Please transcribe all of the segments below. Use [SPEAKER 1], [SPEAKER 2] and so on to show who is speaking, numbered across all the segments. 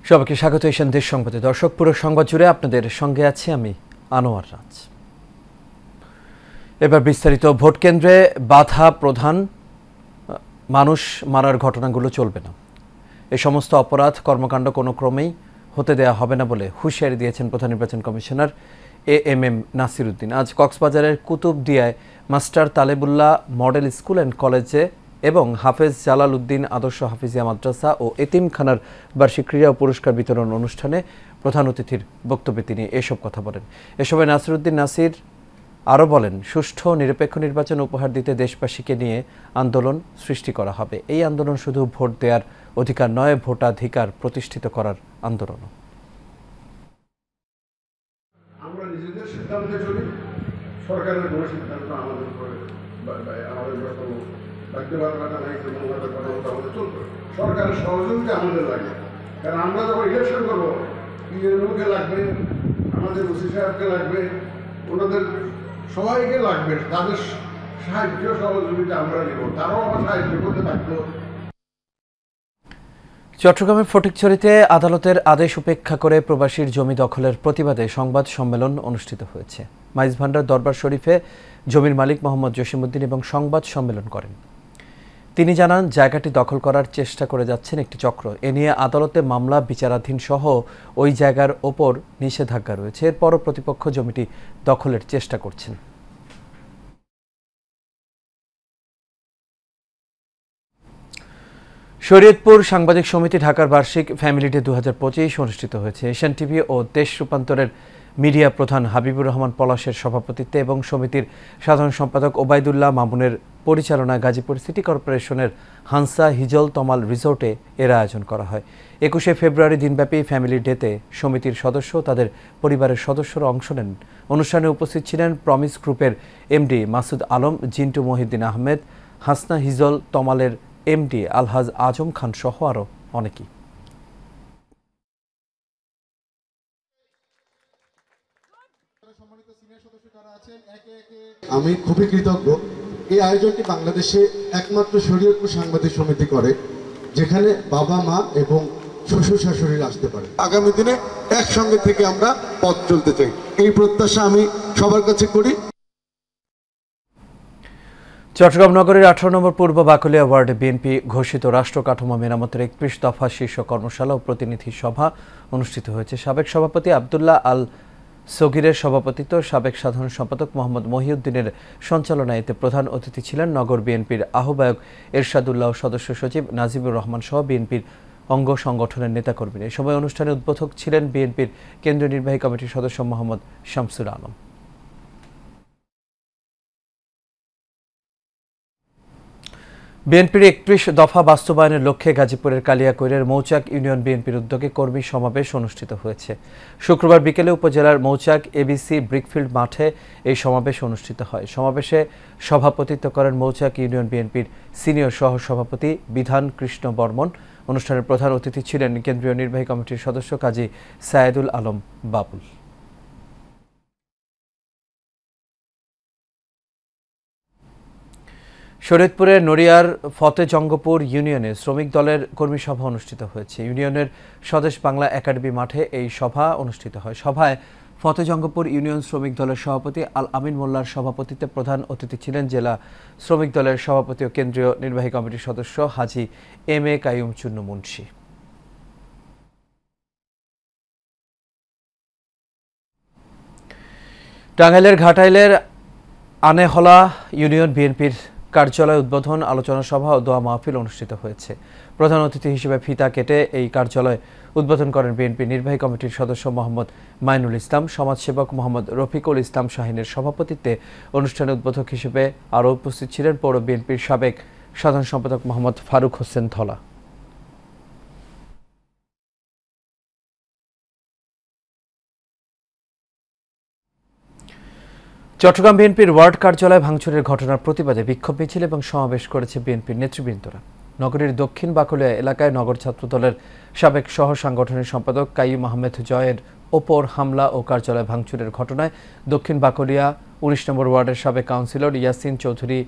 [SPEAKER 1] সবাইকে স্বাগত এশিয়ান দেশ সংবাদে। দর্শক, পুরো সংবাদ জুড়ে আপনাদের সঙ্গে আছি আমি আনোয়ার রাজ। এবার বিস্তারিত। ভোট কেন্দ্রে বাধা প্রধান, মানুষ মারার ঘটনাগুলো চলবে না। এই সমস্ত অপরাধ কর্মকাণ্ড কোনো ক্রমেই হতে দেওয়া হবে না বলে হুঁশিয়ারি দিয়েছেন প্রধান নির্বাচন কমিশনার এএমএম নাসির উদ্দিন। আজ কক্সবাজারের কুতুবদিয়ায় মাস্টার তালেবুল্লাহ মডেল স্কুল অ্যান্ড কলেজে এবং হাফেজ জালাল উদ্দিন আদর্শ হাফিজিয়া মাদ্রাসা ও এতিমখানার বার্ষিক ক্রীড়া ও পুরস্কার বিতরণ অনুষ্ঠানে প্রধান অতিথির বক্তব্যে তিনি এসব কথা বলেন। এ সময় নাসির উদ্দিন নাসির আরও বলেন, সুষ্ঠু নিরপেক্ষ নির্বাচন উপহার দিতে দেশবাসীকে নিয়ে আন্দোলন সৃষ্টি করা হবে। এই আন্দোলন শুধু ভোট দেওয়ার অধিকার নয়, ভোটাধিকার প্রতিষ্ঠিত করার আন্দোলন।
[SPEAKER 2] আমরা নিজেদের সিদ্ধান্তে চলি, সরকারের কোনো সিদ্ধান্ত আমাদের উপরে আমাদের কোনো বাধ্যবাধকতা নাই, আমাদের চলবে। সরকারের সহযোগিতা আমাদের লাগে, কারণ আমরা যখন ইলেকশন করবো ইউএনওকে লাগবে, আমাদের ওসি সাহেবকে লাগবে, ওনাদের সবাইকে লাগবে। তাদের সাহায্য সহযোগিতা আমরা নেব, তারাও আমার সাহায্য করতে থাকতো।
[SPEAKER 1] চট্টগ্রামের ফটিকছড়িতে আদালতের আদেশ উপেক্ষা করে প্রবাসীর জমি দখলের প্রতিবাদে সংবাদ সম্মেলন অনুষ্ঠিত হয়েছে। মাইজভান্ডার দরবার শরীফে জমির মালিক মোহাম্মদ জসিমউদ্দিন এবং সংবাদ সম্মেলন করেন। তিনি জানান, জায়গাটি দখল করার চেষ্টা করে যাচ্ছেন একটি চক্র। এ নিয়ে আদালতে মামলা বিচারাধীন সহ ওই জায়গার ওপর নিষেধাজ্ঞা রয়েছে। এরপরও প্রতিপক্ষ জমিটি দখলের চেষ্টা করছেন। শরীয়তপুর সাংবাদিক সমিতি ঢাকার বার্ষিক ফ্যামিলি ডে 2025 অনুষ্ঠিত হয়েছে। এশিয়ান টিভি ও দেশ রূপান্তরের মিডিয়া প্রধান হাবিবুর রহমান পলাশের সভাপতিত্বে এবং সমিতির সাধারণ সম্পাদক ওবায়দুল্লাহ মামুনের পরিচালনায় গাজীপুর সিটি কর্পোরেশনের হানসা হিজল তমাল রিসোর্টে এর আয়োজন করা হয়। 21শে ফেব্রুয়ারি দিনব্যাপী ফ্যামিলি ডেতে সমিতির সদস্য ও তাদের পরিবারের সদস্যরা অংশ নেন। অনুষ্ঠানে উপস্থিত ছিলেন প্রমিস গ্রুপের এমডি মাসুদ আলম, জিন্টু মহিউদ্দিন আহমেদ, হাসনা হিজল তমালের এমডি আলহাজ আজম খান সহ আরও অনেকেই।
[SPEAKER 3] আমি খুবই কৃতজ্ঞ। এই আয়োজনটি বাংলাদেশে একমাত্র শরীয়তপুর সাংবাদিক সমিতি করে, যেখানে বাবা মা এবং শ্বশুর শাশুড়িরা আসতে পারে। আগামী দিনে একসঙ্গে থেকে আমরা পথ চলতে চাই, এই প্রত্যাশা আমি সবার কাছে করি।
[SPEAKER 1] চট্টগ্রাম নগরের 18 নম্বর পূর্ব বাকলিয়া ওয়ার্ডে বিএনপি ঘোষিত রাষ্ট্র কাঠামো মেরামতের 31 দফা শীর্ষ কর্মশালা ও প্রতিনিধি সভা অনুষ্ঠিত হয়েছে। সাবেক সভাপতি আবদুল্লাহ আল সগিরের সভাপতিত্ব, সাবেক সাধারণ সম্পাদক মোহাম্মদ মহিউদ্দিনের সঞ্চালনায় এতে প্রধান অতিথি ছিলেন নগর বিএনপির আহ্বায়ক এরশাদুল্লাহ, সদস্য সচিব নাজিবুর রহমান সহ বিএনপির অঙ্গ সংগঠনের নেতাকর্মীরা। এই সময় অনুষ্ঠানে উদ্বোধক ছিলেন বিএনপির কেন্দ্রীয় নির্বাহী কমিটির সদস্য মোহাম্মদ শামসুল আলম। বিএনপির 31 দফা বাস্তবায়নের লক্ষ্যে গাজীপুরের কালিয়াকৈরের মৌচাক ইউনিয়ন বিএনপির উদ্যোগে কর্মী সমাবেশ অনুষ্ঠিত হয়েছে। শুক্রবার বিকেলে উপজেলার মৌচাক এবিসি ব্রিকফিল্ড মাঠে এই সমাবেশ অনুষ্ঠিত হয়। সমাবেশে সভাপতিত্ব করেন মৌচাক ইউনিয়ন বিএনপির সিনিয়র সহ সভাপতি বিধান কৃষ্ণ বর্মন। অনুষ্ঠানের প্রধান অতিথি ছিলেন কেন্দ্রীয় নির্বাহী কমিটির সদস্য কাজী সায়েদুল আলম বাবুল। শরীয়তপুরের নড়িয়ার ফতেজঙ্গপুর ইউনিয়নে শ্রমিক দলের কর্মী সভা অনুষ্ঠিত হয়েছে। ইউনিয়নের স্বদেশ বাংলা একাডেমি মাঠে এই সভা অনুষ্ঠিত হয়। সভায় ফতেজঙ্গপুর ইউনিয়ন শ্রমিক দলের সভাপতি আল আমিন মোল্লার সভাপতিত্বে প্রধান অতিথি ছিলেন জেলা শ্রমিক দলের সভাপতি ও কেন্দ্রীয় নির্বাহী কমিটির সদস্য হাজী এম এ কাইয়ুম চুন্নু মুন্সি। টাঙ্গাইলের ঘাটাইলের আনেহলা ইউনিয়ন বিএনপির কার্যালয় উদ্বোধন, আলোচনা সভা ও দোয়া মাহফিল অনুষ্ঠিত হয়েছে। প্রধান অতিথি হিসেবে ফিতা কেটে এই কার্যালয় উদ্বোধন করেন বিএনপি নির্বাহী কমিটির সদস্য মোহাম্মদ মাইনুল ইসলাম। সমাজসেবক মোহাম্মদ রফিকুল ইসলাম শাহিনের সভাপতিত্বে অনুষ্ঠানে উদ্বোধক হিসেবে আরও উপস্থিত ছিলেন পৌর বিএনপির সাবেক সাধারণ সম্পাদক মোহাম্মদ ফারুক হোসেন ধলা। চট্টগ্রাম বিএনপির ওয়ার্ড কার্যালয় ভাঙচুরের ঘটনার প্রতিবাদে বিক্ষোভ মিছিল এবং সমাবেশ করেছে বিএনপির নেতৃবৃন্দরা। নগরীর দক্ষিণ বাকলিয়া এলাকায় নগর ছাত্রদলের সাবেক সহ সাংগঠনিক সম্পাদক কাইয়ুম আহমেদ জয়ের ওপর হামলা ও কার্যালয় ভাঙচুরের ঘটনায় দক্ষিণ বাকলিয়া 19 নম্বর ওয়ার্ডের সাবেক কাউন্সিলর ইয়াসিন চৌধুরী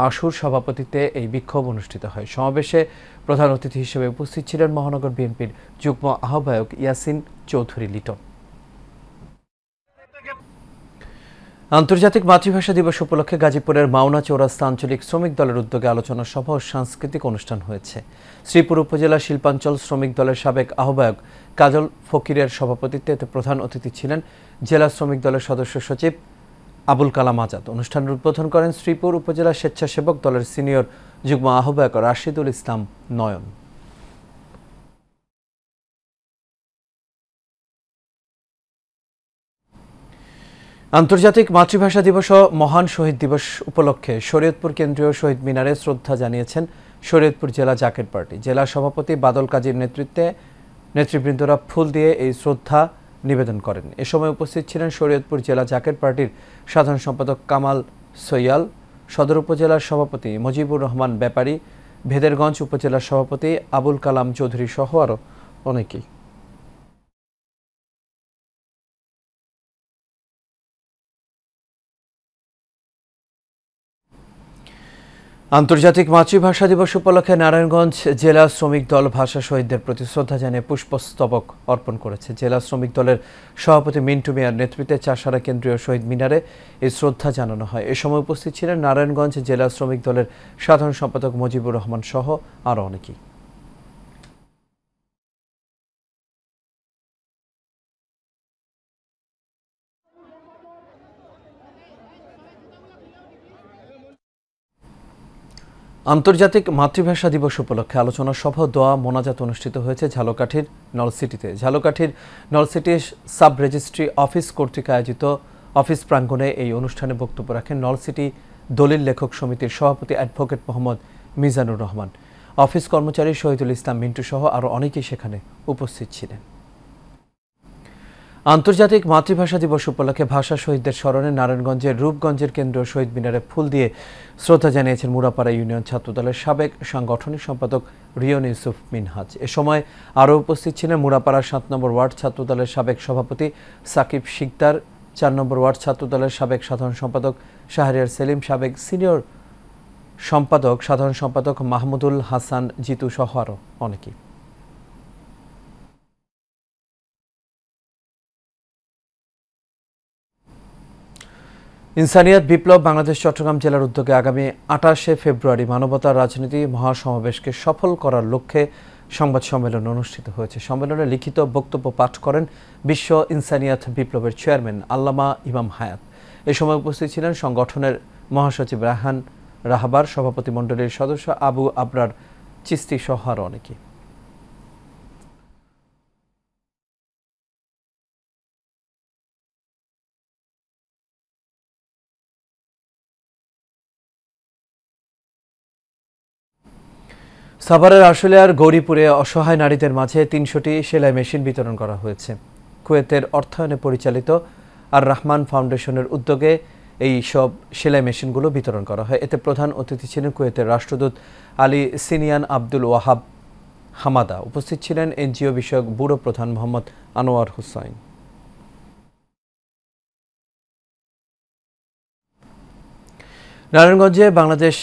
[SPEAKER 1] আশুর সভাপতিত্বে এই বিক্ষোভ অনুষ্ঠিত হয়। সমাবেশে প্রধান অতিথি হিসেবে উপস্থিত ছিলেন মহানগর বিএনপির যুগ্ম আহ্বায়ক ইয়াসিন চৌধুরী লিটন। আন্তর্জাতিক মাতৃভাষা দিবস উপলক্ষে গাজীপুরের মাওনা চৌরাস্তা আঞ্চলিক শ্রমিক দলের উদ্যোগে আলোচনা সভা ও সাংস্কৃতিক অনুষ্ঠান হয়েছে। শ্রীপুর উপজেলা শিল্পাঞ্চল শ্রমিক দলের সাবেক আহ্বায়ক কাজল ফকিরের সভাপতিত্বে এতে প্রধান অতিথি ছিলেন জেলা শ্রমিক দলের সদস্য সচিব আবুল কালাম আজাদ। অনুষ্ঠানের উদ্বোধন করেন শ্রীপুর উপজেলা স্বেচ্ছাসেবক দলের সিনিয়র যুগ্ম আহ্বায়ক রাশিদুল ইসলাম নয়ন। আন্তর্জাতিক মাতৃভাষা দিবস ও মহান শহীদ দিবস উপলক্ষে শরীয়তপুর কেন্দ্রীয় শহীদ মিনারে শ্রদ্ধা জানিয়েছেন শরীয়তপুর জেলা জাকের পার্টি। জেলা সভাপতি বাদল কাজীর নেতৃত্বে নেতৃবৃন্দরা ফুল দিয়ে এই শ্রদ্ধা নিবেদন করেন। এ সময় উপস্থিত ছিলেন শরীয়তপুর জেলা জাকের পার্টির সাধারণ সম্পাদক কামাল সৈয়াল, সদর উপজেলার সভাপতি মুজিবুর রহমান ব্যাপারী, ভেদেরগঞ্জ উপজেলার সভাপতি আবুল কালাম চৌধুরী সহ আরও অনেকেই। আন্তর্জাতিক মাতৃভাষা দিবস উপলক্ষে নারায়ণগঞ্জ জেলা শ্রমিক দল ভাষা শহীদদের প্রতি শ্রদ্ধা জানিয়ে পুষ্পস্তবক অর্পণ করেছে। জেলা শ্রমিক দলের সভাপতি মিন্টু মিয়ার নেতৃত্বে চাষারা কেন্দ্রীয় শহীদ মিনারে এই শ্রদ্ধা জানানো হয়। এ সময় উপস্থিত ছিলেন নারায়ণগঞ্জ জেলা শ্রমিক দলের সাধারণ সম্পাদক মুজিবুর রহমান সহ আরও অনেকেই। আন্তর্জাতিক মাতৃভাষা দিবস উপলক্ষে আলোচনা সভা দোয়া মোনাজাত অনুষ্ঠিত হয়েছে ঝালকাঠির নলসিটিতে। ঝালকাঠির নলসিটি সাব রেজিস্ট্রি অফিস কর্তৃক আয়োজিত অফিস প্রাঙ্গণে এই অনুষ্ঠানে বক্তব্য রাখেন নলসিটি দলিল লেখক সমিতির সভাপতি অ্যাডভোকেট মোহাম্মদ মিজানুর রহমান। অফিস কর্মচারী শহীদুল ইসলাম মিন্টু সহ আরও অনেকেই সেখানে উপস্থিত ছিলেন। আন্তর্জাতিক মাতৃভাষা দিবস উপলক্ষে ভাষা শহীদদের স্মরণে নারায়ণগঞ্জের রূপগঞ্জের কেন্দ্রীয় শহীদ মিনারে ফুল দিয়ে শ্রদ্ধা জানিয়েছেন মুরাপাড়া ইউনিয়ন ছাত্রদলের সাবেক সাংগঠনিক সম্পাদক রিয়ন ইউসুফ মিনহাজ। এ সময় আরও উপস্থিত ছিলেন মুরাপাড়া ৭ নম্বর ওয়ার্ড ছাত্রদলের সাবেক সভাপতি সাকিব শিকদার, ৪ নম্বর ওয়ার্ড ছাত্রদলের সাবেক সাধারণ সম্পাদক শাহরিয়ার সেলিম, সাবেক সিনিয়র সম্পাদক সাধারণ সম্পাদক মাহমুদুল হাসান জিতু সহ আরও অনেকেই। ইনসানিয়াত বিপ্লব বাংলাদেশ চট্টগ্রাম জেলার উদ্যোগে আগামী ২৮শে ফেব্রুয়ারি মানবতার রাজনীতি মহাসমাবেশকে সফল করার লক্ষ্যে সংবাদ সম্মেলন অনুষ্ঠিত হয়েছে। সম্মেলনে লিখিত বক্তব্য পাঠ করেন বিশ্ব ইনসানিয়াত বিপ্লবের চেয়ারম্যান আল্লামা ইমাম হায়াত। এ সময় উপস্থিত ছিলেন সংগঠনের মহাসচিব রায়হান রাহাবার, সভাপতিমণ্ডলীর সদস্য আবু আবরার চিস্তি সহ আরও অনেকে। সাভারের আশুলিয়ার গৌরীপুরে অসহায় নারীদের মাঝে ৩০০টি সেলাই মেশিন বিতরণ করা হয়েছে। কুয়েতের অর্থায়নে পরিচালিত আর রহমান ফাউন্ডেশনের উদ্যোগে এই সব সেলাই মেশিনগুলো বিতরণ করা হয়। এতে প্রধান অতিথি ছিলেন কুয়েতের রাষ্ট্রদূত আলী সিনিয়ান আব্দুল ওয়াহাব হামাদা। উপস্থিত ছিলেন এনজিও বিষয়ক ব্যুরো প্রধান মোহাম্মদ আনোয়ার হুসাইন। নারায়ণগঞ্জে বাংলাদেশ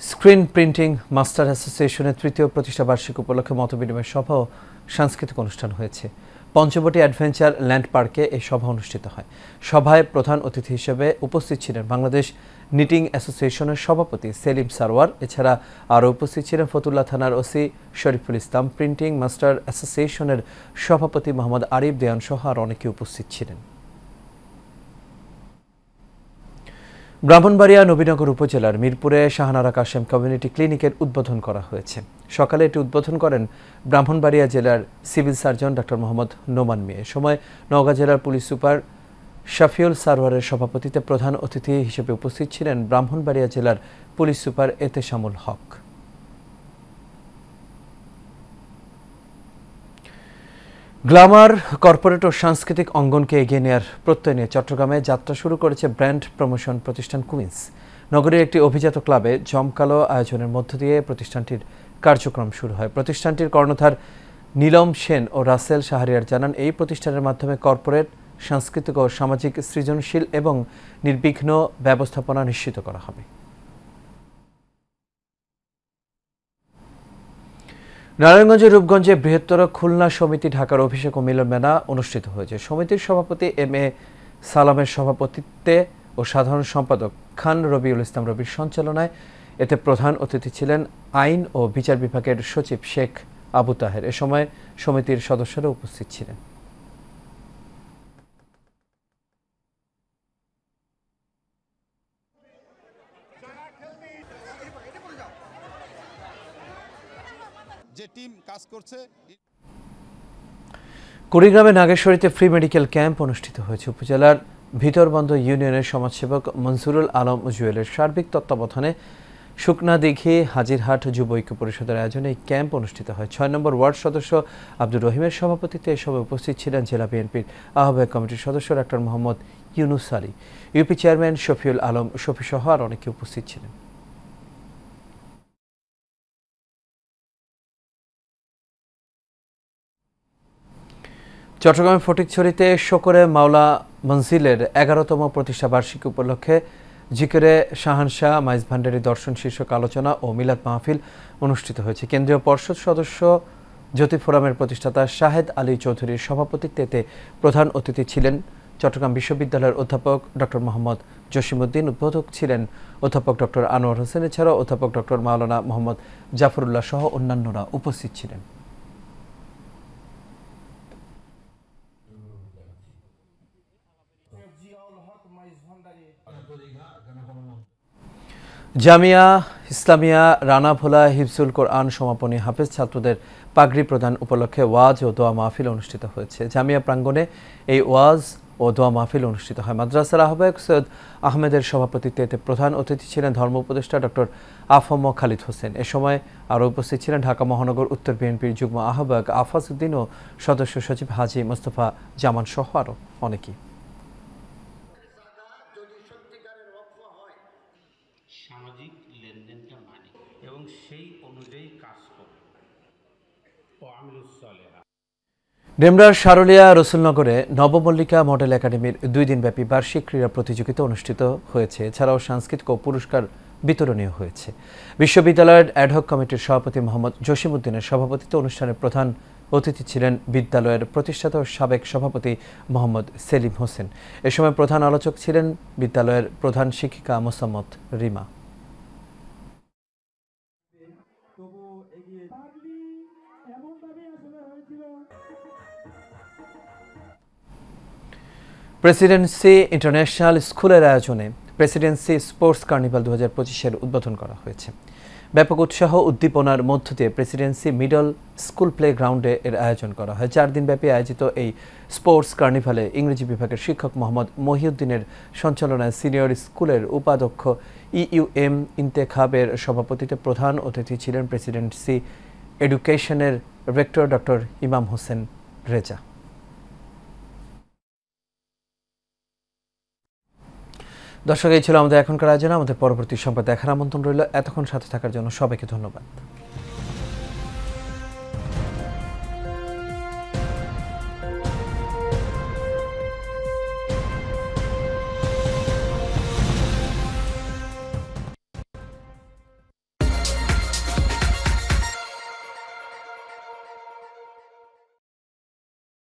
[SPEAKER 1] স্ক্রিন প্রিন্টিং মাস্টার অ্যাসোসিয়েশনের ৩য় প্রতিষ্ঠা বার্ষিকী উপলক্ষে মতবিনিময় সভা ও সাংস্কৃতিক অনুষ্ঠান হয়েছে। পঞ্চবটি অ্যাডভেঞ্চার ল্যান্ড পার্কে এই সভা অনুষ্ঠিত হয়। সভায় প্রধান অতিথি হিসেবে উপস্থিত ছিলেন বাংলাদেশ নিটিং অ্যাসোসিয়েশনের সভাপতি সেলিম সারওয়ার। এছাড়া আরও উপস্থিত ছিলেন ফতুল্লা থানার OC Shariful Islam, printing master অ্যাসোসিয়েশনের সভাপতি মোহাম্মদ আরিফ দেয়ান সহ আর অনেকে উপস্থিত ছিলেন। ব্রাহ্মণবাড়িয়া নবীনগর উপজেলার মিরপুরে শাহনারা কাশেম কমিউনিটি ক্লিনিকের উদ্বোধন করা হয়েছে। সকালে এটি উদ্বোধন করেন ব্রাহ্মণবাড়িয়া জেলার civil surgeon doctor Mohammad Noman Mia. সময় নওগাঁ জেলার পুলিশ সুপার শাফিউল সারওয়ারের সভাপতিত্বে প্রধান অতিথি হিসেবে উপস্থিত ছিলেন ব্রাহ্মণবাড়িয়া জেলার পুলিশ সুপার এতেশামুল হক। গ্ল্যামার কর্পোরেট ও সাংস্কৃতিক অঙ্গনকে এগিয়ে নেওয়ার প্রত্যয় নিয়ে চট্টগ্রামে যাত্রা শুরু করেছে ব্র্যান্ড প্রমোশন প্রতিষ্ঠান কুইন্স। নগরীর একটি অভিজাত ক্লাবে জমকালো আয়োজনের মধ্য দিয়ে প্রতিষ্ঠানটির কার্যক্রম শুরু হয়। প্রতিষ্ঠানটির কর্ণধার নীলম সেন ও রাসেল শাহরিয়ার জানান, এই প্রতিষ্ঠানের মাধ্যমে কর্পোরেট, সাংস্কৃতিক ও সামাজিক সৃজনশীল এবং নির্বিঘ্ন ব্যবস্থাপনা নিশ্চিত করা হবে। নারায়ণগঞ্জের রূপগঞ্জে বৃহত্তর খুলনা সমিতি ঢাকার অভিষেক ও মিলন মেলা অনুষ্ঠিত হয়েছে। সমিতির সভাপতি এম.এ. সালামের সভাপতিত্বে ও সাধারণ সম্পাদক খান রবিউল ইসলাম রবির সঞ্চালনায় এতে প্রধান অতিথি ছিলেন আইন ও বিচার বিভাগের সচিব শেখ আবু তাহের। এ সময় সমিতির সদস্যরা উপস্থিত ছিলেন।
[SPEAKER 4] যে টিম কাজ করছে।
[SPEAKER 1] কুড়িগ্রামে নাগেশ্বরীতে ফ্রি মেডিকেল ক্যাম্প অনুষ্ঠিত হয়েছে। উপজেলার ভিতরবন্দ ইউনিয়নের সমাজসেবক মনসুরুল আলম জুয়েলের সার্বিক তত্ত্বাবধানে শুকনাদিঘি হাজিরহাট যুব ঐক্য পরিষদের আয়োজনে এই ক্যাম্প অনুষ্ঠিত হয়। ৬ নম্বর ওয়ার্ড সদস্য আব্দুর রহিমের সভাপতিত্বে এ সভায় উপস্থিত ছিলেন জেলা বিএনপির আহ্বায়ক কমিটির সদস্য doctor Mohammad Yunus Ali, UP chairman Shafiul Alam Shafi সহ আর অনেকে উপস্থিত ছিলেন। চট্টগ্রামের ফটিকছড়িতে শকরে মাওলা মনজিলের ১১তম প্রতিষ্ঠা বার্ষিকী উপলক্ষে জিকিরে শাহানশাহ মাইজ ভান্ডারী দর্শন শীর্ষক আলোচনা ও মিলাদ মাহফিল অনুষ্ঠিত হয়েছে। কেন্দ্রীয় পর্ষদ সদস্য জ্যোতি ফোরামের প্রতিষ্ঠাতা শাহেদ আলী চৌধুরীর সভাপতিত্বে এতে প্রধান অতিথি ছিলেন চট্টগ্রাম বিশ্ববিদ্যালয়ের অধ্যাপক ডক্টর মোহাম্মদ জসিমউদ্দিন। উদ্বোধক ছিলেন অধ্যাপক ডক্টর আনোয়ার হোসেন। এছাড়াও অধ্যাপক ডক্টর মাওলানা মোহাম্মদ জাফরুল্লাহ সহ অন্যান্যরা উপস্থিত ছিলেন। জামিয়া ইসলামিয়া রানাভোলা হিফজুল কোরআন সমাপনী হাফেজ ছাত্রদের পাগড়ি প্রদান উপলক্ষে ওয়াজ ও দোয়া মাহফিল অনুষ্ঠিত হয়েছে। জামিয়া প্রাঙ্গণে এই ওয়াজ ও দোয়া মাহফিল অনুষ্ঠিত হয়। মাদ্রাসার আহ্বায়ক সৈয়দ আহমেদের সভাপতিত্বে এতে প্রধান অতিথি ছিলেন ধর্ম উপদেষ্টা ডক্টর আফম খালিদ হোসেন। এ সময় আরও উপস্থিত ছিলেন ঢাকা মহানগর উত্তর বিএনপির যুগ্ম আহ্বায়ক আফাজ উদ্দিন ও সদস্য সচিব হাজী মোস্তফা জামান সহ আরও অনেকেই।
[SPEAKER 5] সামাজিক লেনদেনটা মানে এবং সেই অনুযায়ী কাজ করবে।
[SPEAKER 1] ডেমরার সারুলিয়া রসুলনগরে নবমল্লিকা মডেল একাডেমির 2 দিনব্যাপী বার্ষিক ক্রীড়া প্রতিযোগিতা অনুষ্ঠিত হয়েছে। এছাড়াও সাংস্কৃতিক ও পুরস্কার বিতরণীয় হয়েছে। বিশ্ববিদ্যালয়ের অ্যাডহক কমিটির সভাপতি মোহাম্মদ জসিমউদ্দিনের সভাপতিত্বে অনুষ্ঠানের প্রধান অতিথি ছিলেন বিদ্যালয়ের প্রতিষ্ঠাতা ও সাবেক সভাপতি মোহাম্মদ সেলিম হোসেন। এ সময় প্রধান আলোচক ছিলেন বিদ্যালয়ের প্রধান শিক্ষিকা মোসাম্মত রিমা। প্রেসিডেন্সি ইন্টারন্যাশনাল স্কুলের আয়োজনে প্রেসিডেন্সি স্পোর্টস কার্নিভাল 2025-এর উদ্বোধন করা হয়েছে। ব্যাপক উৎসাহ উদ্দীপনার মধ্য দিয়ে প্রেসিডেন্সি মিডল স্কুল প্লে গ্রাউন্ডে এর আয়োজন করা হয়। 4 দিনব্যাপী আয়োজিত এই স্পোর্টস কার্নিভালে ইংরেজি বিভাগের শিক্ষক মোহাম্মদ মহিউদ্দিনের সঞ্চালনায় সিনিয়র স্কুলের উপাধ্যক্ষ ইউএম ইন্তেখাবের সভাপতিত্বে প্রধান অতিথি ছিলেন প্রেসিডেন্সি এডুকেশনের রেক্টর ডক্টর ইমাম হোসেন রেজা। দর্শক, এই ছিল আমাদের এখনকার আয়োজন। আমাদের পরবর্তী সংবাদ দেখার আমন্ত্রণ রইল। এতক্ষণ সাথে থাকার জন্য সবাইকে ধন্যবাদ।